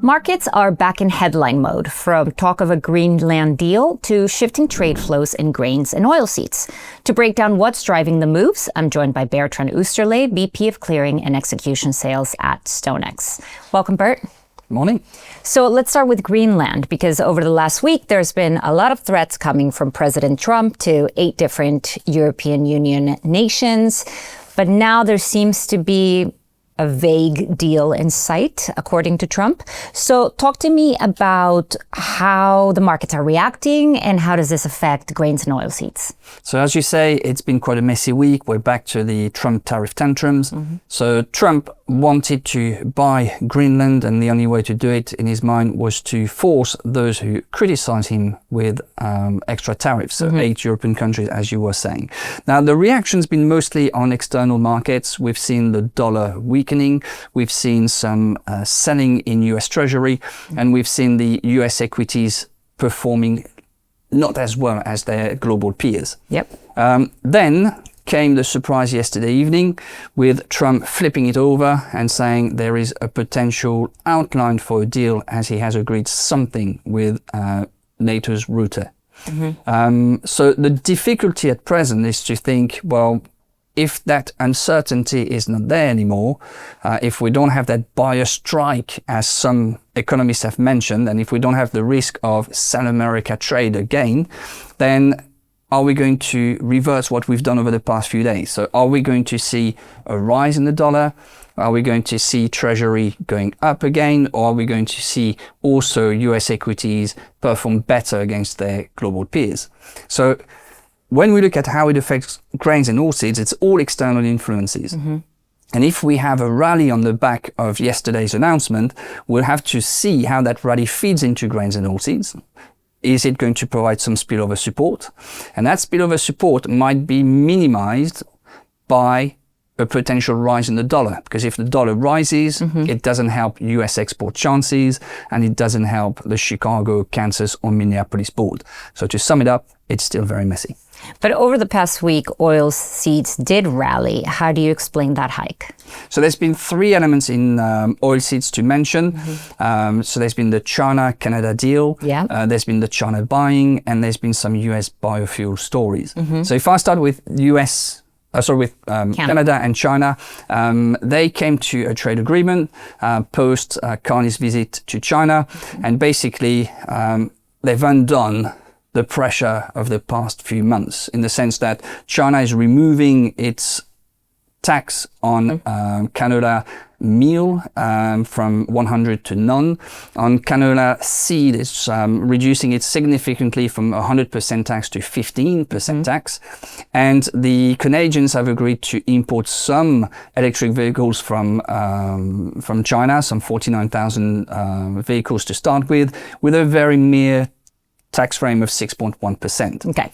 Markets are back in headline mode, from talk of a Greenland deal to shifting trade flows in grains and oilseeds. To break down what's driving the moves, I'm joined by Bertrand Oesterle, VP of Clearing and Execution Sales at StoneX. Welcome, Bert. Morning. So let's start with Greenland, because over the last week, there's been a lot of threats coming from President Trump to 8 different European Union nations. But now there seems to be a vague deal in sight, according to Trump. So talk to me about how the markets are reacting and how does this affect grains and oilseeds? So as you say, it's been quite a messy week. We're back to the Trump tariff tantrums. So Trump wanted to buy Greenland, and the only way to do it in his mind was to force those who criticize him with extra tariffs. So 8 European countries, as you were saying. Now, the reaction's been mostly on external markets. We've seen the dollar weakening. We've seen some selling in US Treasury, and we've seen the US equities performing not as well as their global peers. Then came the surprise yesterday evening with Trump flipping it over and saying there is a potential outline for a deal, as he has agreed something with NATO's Rutte. So the difficulty at present is to think, well, if that uncertainty is not there anymore, if we don't have that buyer strike, as some economists have mentioned, and if we don't have the risk of South America trade again, then are we going to reverse what we've done over the past few days? So are we going to see a rise in the dollar? Are we going to see Treasury going up again? Or are we going to see also US equities perform better against their global peers? So when we look at how it affects grains and oilseeds, it's all external influences. And if we have a rally on the back of yesterday's announcement, we'll have to see how that rally feeds into grains and oilseeds. Is it going to provide some spillover support? And that spillover support might be minimized by a potential rise in the dollar, because if the dollar rises, it doesn't help US export chances, and it doesn't help the Chicago, Kansas, or Minneapolis board. So to sum it up, it's still very messy. But over the past week, oilseeds did rally. How do you explain that hike? So there's been 3 elements in oilseeds to mention. So there's been the China-Canada deal, there's been the China buying, and there's been some US biofuel stories. So if I start with Canada and China, they came to a trade agreement post Carney's visit to China, and basically they've undone the pressure of the past few months, in the sense that China is removing its tax on canola meal from 100 to none. On canola seed, it's reducing it significantly from 100% tax to 15% tax. And the Canadians have agreed to import some electric vehicles from China, some 49,000 vehicles to start with a very mere tax frame of 6.1%. Okay.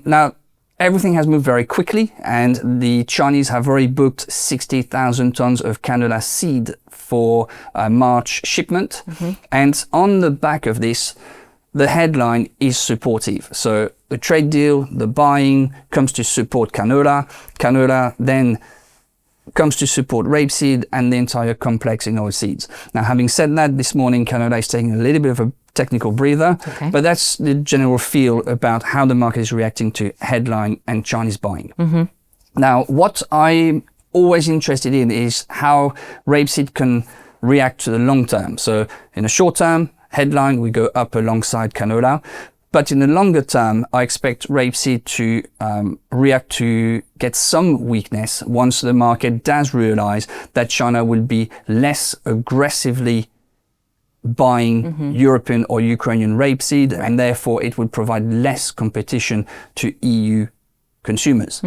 Now, everything has moved very quickly, and the Chinese have already booked 60,000 tons of canola seed for March shipment. And on the back of this, the headline is supportive. So the trade deal, the buying comes to support canola. Canola then comes to support rapeseed and the entire complex in oilseeds. Now, having said that, this morning canola is taking a little bit of a technical breather, but that's the general feel about how the market is reacting to headline and Chinese buying. Now, what I'm always interested in is how rapeseed can react to the long term. So in the short term, headline, we go up alongside canola. But in the longer term, I expect rapeseed to react to get some weakness once the market does realize that China will be less aggressively buying European or Ukrainian rapeseed, and therefore it would provide less competition to EU consumers.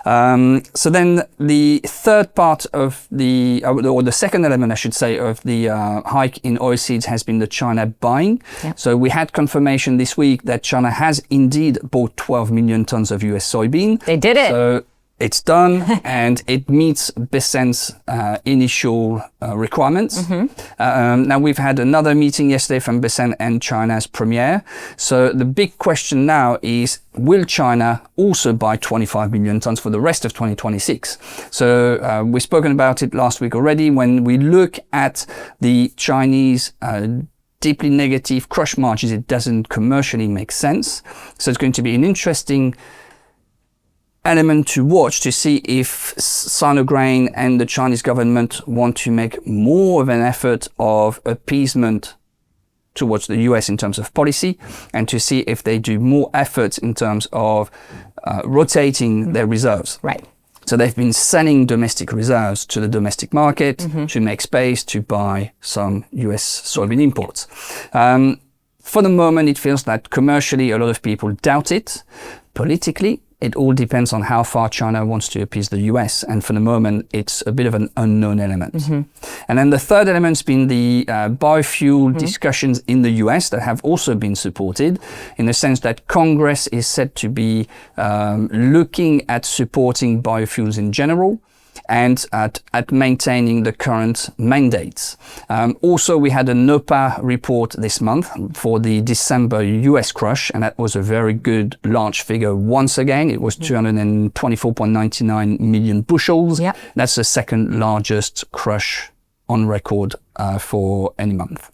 So then the third part of or the second element, I should say, of the hike in oilseeds has been the China buying. So we had confirmation this week that China has indeed bought 12 million tons of US soybean. They did it. So it's done and it meets BCEN's initial requirements. Now we've had another meeting yesterday from BCEN and China's premier. So the big question now is, will China also buy 25 million tons for the rest of 2026? So we've spoken about it last week already. When we look at the Chinese deeply negative crush margins, it doesn't commercially make sense. So it's going to be an interesting element to watch to see if Sinograin and the Chinese government want to make more of an effort of appeasement towards the US in terms of policy, and to see if they do more efforts in terms of rotating their reserves. Right. So they've been selling domestic reserves to the domestic market to make space to buy some US soybean imports. For the moment, it feels that commercially a lot of people doubt it. Politically, it all depends on how far China wants to appease the US. And for the moment, it's a bit of an unknown element. And then the third element's been the biofuel discussions in the US that have also been supported, in the sense that Congress is said to be looking at supporting biofuels in general, and at maintaining the current mandates. Also, we had a NOPA report this month for the December US crush, and that was a very good large figure once again. It was 224.99 million bushels. Yep. That's the second largest crush on record for any month.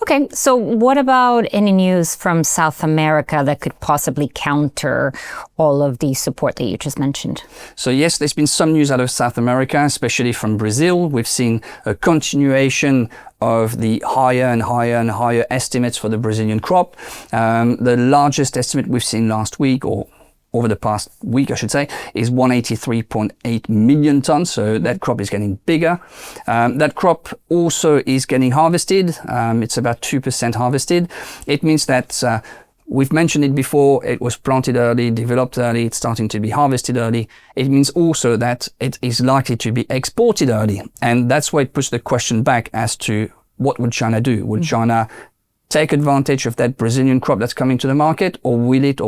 Okay, so what about any news from South America that could possibly counter all of the support that you just mentioned? So yes, there's been some news out of South America, especially from Brazil. We've seen a continuation of the higher and higher and higher estimates for the Brazilian crop. The largest estimate we've seen last week, or over the past week, I should say, is 183.8 million tons. So that crop is getting bigger. That crop also is getting harvested. It's about 2% harvested. It means that we've mentioned it before, it was planted early, developed early, it's starting to be harvested early. It means also that it is likely to be exported early. And that's why it puts the question back as to what would China do? Would China take advantage of that Brazilian crop that's coming to the market, or will it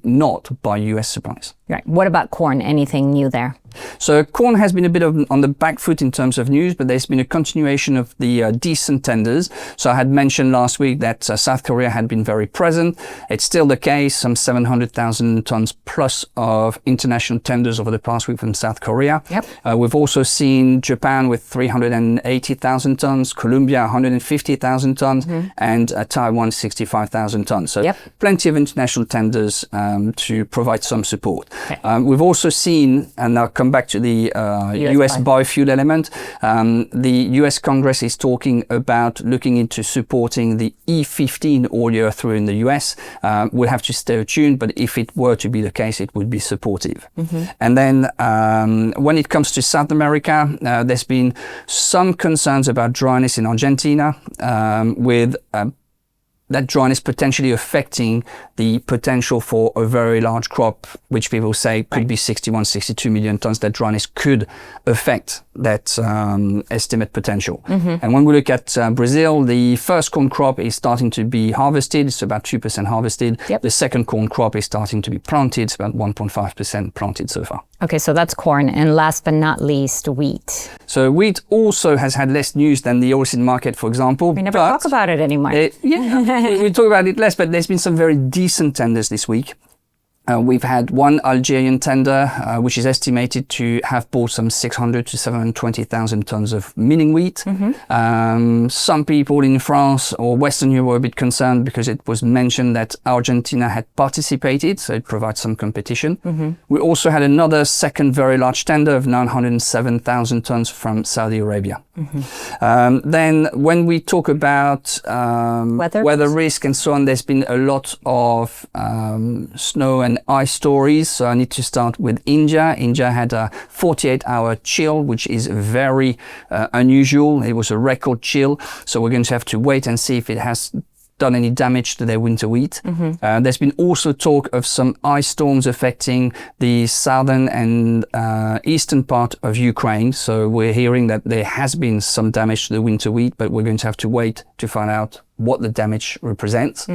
not buy US supplies? Right. What about corn? Anything new there? So corn has been a bit on the back foot in terms of news, but there's been a continuation of the decent tenders. So I had mentioned last week that South Korea had been very present. It's still the case, some 700,000 tons plus of international tenders over the past week from South Korea. Yep. We've also seen Japan with 380,000 tons, Colombia 150,000 tons, and Taiwan 65,000 tons. So plenty of international tenders to provide some support. Okay. We've also seen, and I'll come back to the US biofuel element, the US Congress is talking about looking into supporting the E15 all year through in the US. We'll have to stay tuned, but if it were to be the case, it would be supportive. And then when it comes to South America, there's been some concerns about dryness in Argentina, with that dryness potentially affecting the potential for a very large crop, which people say could be 61, 62 million tons. That dryness could affect that estimate potential. And when we look at Brazil, the first corn crop is starting to be harvested. It's about 2% harvested. The second corn crop is starting to be planted. It's about 1.5% planted so far. Okay, so that's corn. And last but not least, wheat. So wheat also has had less news than the oilseed market, for example. We never talk about it anymore. We talk about it less, but there's been some very decent tenders this week. We've had one Algerian tender, which is estimated to have bought some 600 to 720,000 tons of milling wheat. Some people in France or Western Europe were a bit concerned because it was mentioned that Argentina had participated, so it provides some competition. We also had another second very large tender of 907,000 tons from Saudi Arabia. Then when we talk about weather risk and so on, there's been a lot of snow and ice stories. So I need to start with India. India had a 48-hour chill, which is very unusual. It was a record chill. So we're going to have to wait and see if it has done any damage to their winter wheat. There's been also talk of some ice storms affecting the southern and eastern part of Ukraine. So we're hearing that there has been some damage to the winter wheat, but we're going to have to wait to find out what the damage represents.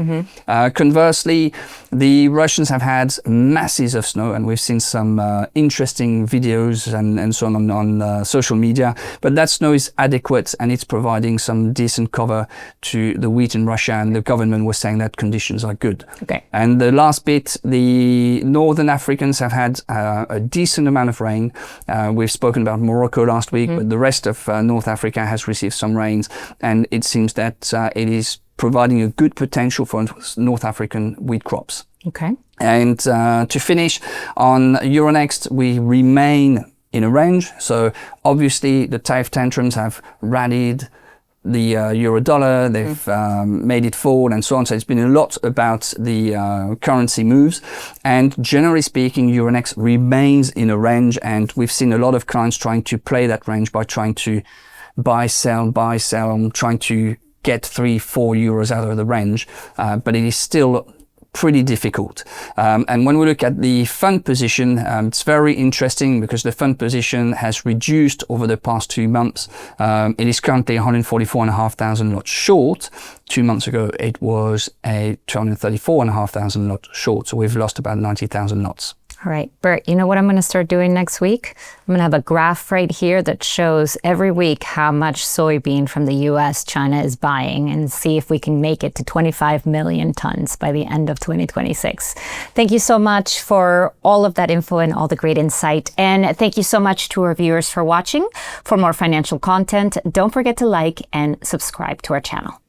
Conversely, the Russians have had masses of snow, and we've seen some interesting videos and so on social media, but that snow is adequate and it's providing some decent cover to the wheat in Russia, and the government was saying that conditions are good. Okay. And the last bit, the Northern Africans have had a decent amount of rain. We've spoken about Morocco last week, but the rest of North Africa has received some rains, and it seems that it is providing a good potential for North African wheat crops. Okay. And to finish, on Euronext, we remain in a range. So obviously the tariff tantrums have rallied the euro dollar, they've made it fall and so on. So it's been a lot about the currency moves. And generally speaking, Euronext remains in a range, and we've seen a lot of clients trying to play that range by trying to buy, sell, trying to get 3-4 euros out of the range, but it is still pretty difficult. And when we look at the fund position, it's very interesting because the fund position has reduced over the past 2 months. It is currently 144,500 lots short. 2 months ago, it was a 234,500 lots short. So we've lost about 90,000 lots. All right, Bert, you know what I'm going to start doing next week? I'm going to have a graph right here that shows every week how much soybean from the US China is buying, and see if we can make it to 25 million tons by the end of 2026. Thank you so much for all of that info and all the great insight. And thank you so much to our viewers for watching. For more financial content, don't forget to like and subscribe to our channel.